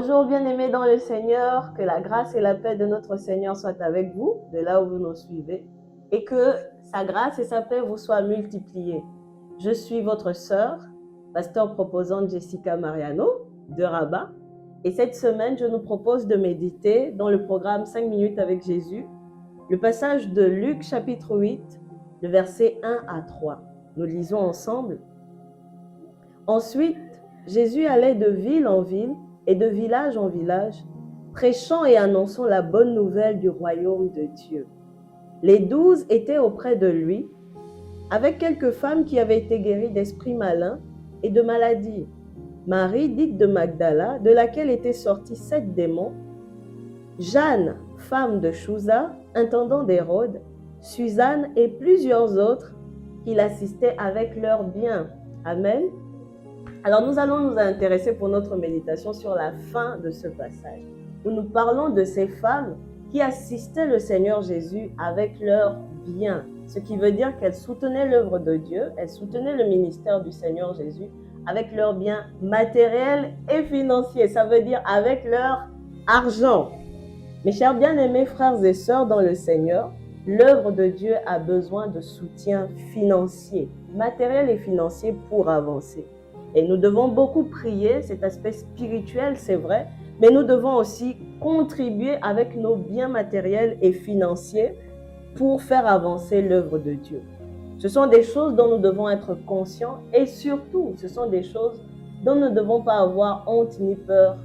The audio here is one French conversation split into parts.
Bonjour bien-aimés dans le Seigneur, que la grâce et la paix de notre Seigneur soient avec vous, de là où vous nous suivez, et que sa grâce et sa paix vous soient multipliées. Je suis votre sœur, pasteur proposante Jessica Mariano de Rabat, et cette semaine, je nous propose de méditer dans le programme 5 minutes avec Jésus, le passage de Luc chapitre 8, le verset 1 à 3. Nous lisons ensemble. Ensuite, Jésus allait de ville en ville et de village en village, prêchant et annonçant la bonne nouvelle du royaume de Dieu. Les 12 étaient auprès de lui, avec quelques femmes qui avaient été guéries d'esprits malins et de maladies. Marie, dite de Magdala, de laquelle étaient sortis 7 démons, Jeanne, femme de Chouza, intendant d'Hérode, Suzanne et plusieurs autres qui l'assistaient avec leurs biens. Amen. Alors nous allons nous intéresser pour notre méditation sur la fin de ce passage, où nous parlons de ces femmes qui assistaient le Seigneur Jésus avec leurs biens, ce qui veut dire qu'elles soutenaient l'œuvre de Dieu, elles soutenaient le ministère du Seigneur Jésus avec leurs biens matériels et financiers, ça veut dire avec leur argent. Mes chers bien-aimés frères et sœurs dans le Seigneur, l'œuvre de Dieu a besoin de soutien financier, matériel et financier pour avancer. Et nous devons beaucoup prier, cet aspect spirituel, c'est vrai, mais nous devons aussi contribuer avec nos biens matériels et financiers pour faire avancer l'œuvre de Dieu. Ce sont des choses dont nous devons être conscients et surtout, ce sont des choses dont nous ne devons pas avoir honte ni peur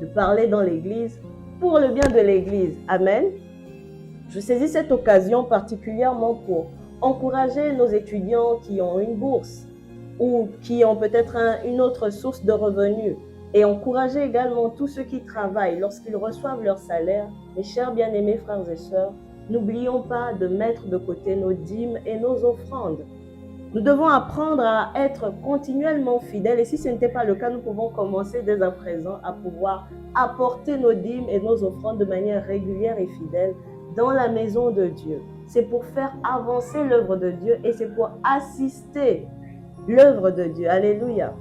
de parler dans l'Église pour le bien de l'Église. Amen. Je saisis cette occasion particulièrement pour encourager nos étudiants qui ont une bourse ou qui ont peut-être une autre source de revenus et encourager également tous ceux qui travaillent lorsqu'ils reçoivent leur salaire. Mes chers bien-aimés frères et sœurs, n'oublions pas de mettre de côté nos dîmes et nos offrandes. Nous devons apprendre à être continuellement fidèles et si ce n'était pas le cas, nous pouvons commencer dès à présent à pouvoir apporter nos dîmes et nos offrandes de manière régulière et fidèle dans la maison de Dieu. C'est pour faire avancer l'œuvre de Dieu et c'est pour assister l'œuvre de Dieu. Alléluia.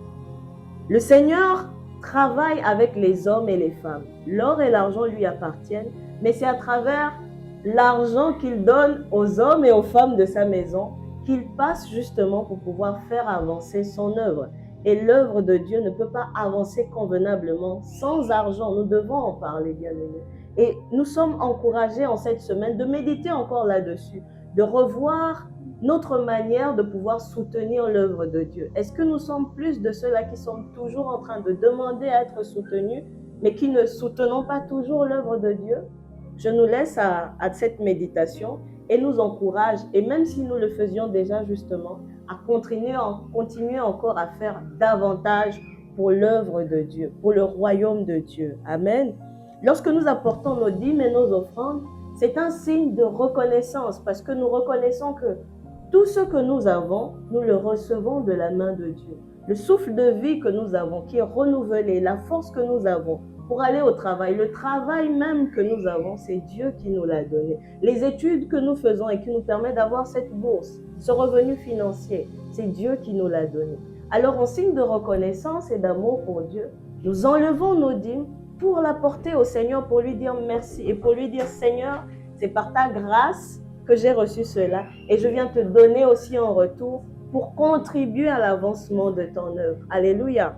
Le Seigneur travaille avec les hommes et les femmes. L'or et l'argent lui appartiennent, mais c'est à travers l'argent qu'il donne aux hommes et aux femmes de sa maison qu'il passe justement pour pouvoir faire avancer son œuvre. Et l'œuvre de Dieu ne peut pas avancer convenablement sans argent. Nous devons en parler, bien-aimés. Et nous sommes encouragés en cette semaine de méditer encore là-dessus, de revoir notre manière de pouvoir soutenir l'œuvre de Dieu. Est-ce que nous sommes plus de ceux-là qui sont toujours en train de demander à être soutenus, mais qui ne soutenons pas toujours l'œuvre de Dieu? Je nous laisse à cette méditation et nous encourage, et même si nous le faisions déjà justement, à continuer encore à faire davantage pour l'œuvre de Dieu, pour le royaume de Dieu. Amen. Lorsque nous apportons nos dîmes et nos offrandes, c'est un signe de reconnaissance parce que nous reconnaissons que tout ce que nous avons, nous le recevons de la main de Dieu. Le souffle de vie que nous avons, qui est renouvelé, la force que nous avons pour aller au travail, le travail même que nous avons, c'est Dieu qui nous l'a donné. Les études que nous faisons et qui nous permettent d'avoir cette bourse, ce revenu financier, c'est Dieu qui nous l'a donné. Alors en signe de reconnaissance et d'amour pour Dieu, nous enlevons nos dîmes pour l'apporter au Seigneur, pour lui dire merci et pour lui dire Seigneur, c'est par ta grâce que j'ai reçu cela et je viens te donner aussi en retour pour contribuer à l'avancement de ton œuvre. Alléluia.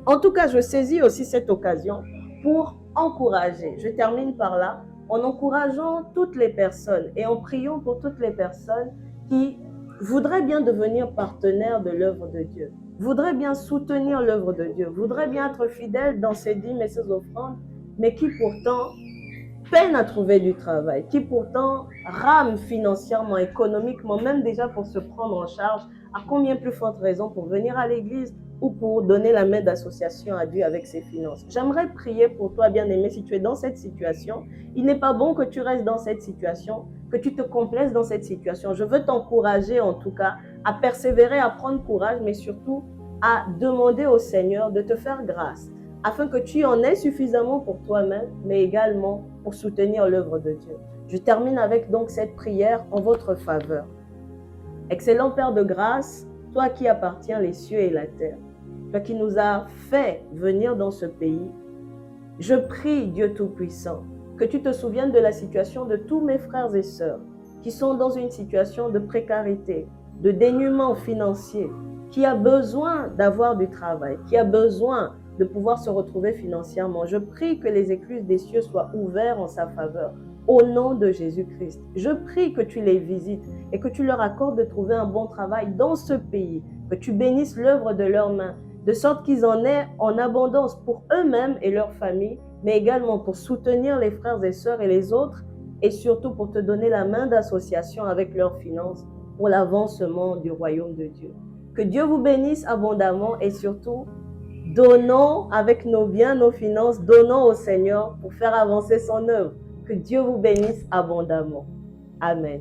En tout cas, je saisis aussi cette occasion pour encourager. Je termine par là, en encourageant toutes les personnes et en priant pour toutes les personnes qui voudraient bien devenir partenaires de l'œuvre de Dieu, voudraient bien soutenir l'œuvre de Dieu, voudraient bien être fidèles dans ses dîmes et ses offrandes, mais qui pourtant peinent à trouver du travail, qui pourtant rament financièrement, économiquement, même déjà pour se prendre en charge, à combien plus forte raison pour venir à l'église ou pour donner la main d'association à Dieu avec ses finances. J'aimerais prier pour toi, bien-aimé, si tu es dans cette situation. Il n'est pas bon que tu restes dans cette situation, que tu te complaises dans cette situation. Je veux t'encourager en tout cas à persévérer, à prendre courage, mais surtout à demander au Seigneur de te faire grâce, afin que tu en aies suffisamment pour toi-même, mais également pour soutenir l'œuvre de Dieu. Je termine avec donc cette prière en votre faveur. Excellent Père de grâce, toi qui appartiens les cieux et la terre, toi qui nous as fait venir dans ce pays, Je prie, Dieu Tout-Puissant, que tu te souviennes de la situation de tous mes frères et sœurs qui sont dans une situation de précarité, de dénuement financier, qui a besoin d'avoir du travail, qui a besoin de pouvoir se retrouver financièrement. Je prie que les écluses des cieux soient ouvertes en sa faveur. Au nom de Jésus-Christ, je prie que tu les visites et que tu leur accordes de trouver un bon travail dans ce pays, que tu bénisses l'œuvre de leurs mains, de sorte qu'ils en aient en abondance pour eux-mêmes et leur famille, mais également pour soutenir les frères et sœurs et les autres, et surtout pour te donner la main d'association avec leurs finances pour l'avancement du royaume de Dieu. Que Dieu vous bénisse abondamment et surtout, donnons avec nos biens, nos finances, donnons au Seigneur pour faire avancer son œuvre. Que Dieu vous bénisse abondamment. Amen.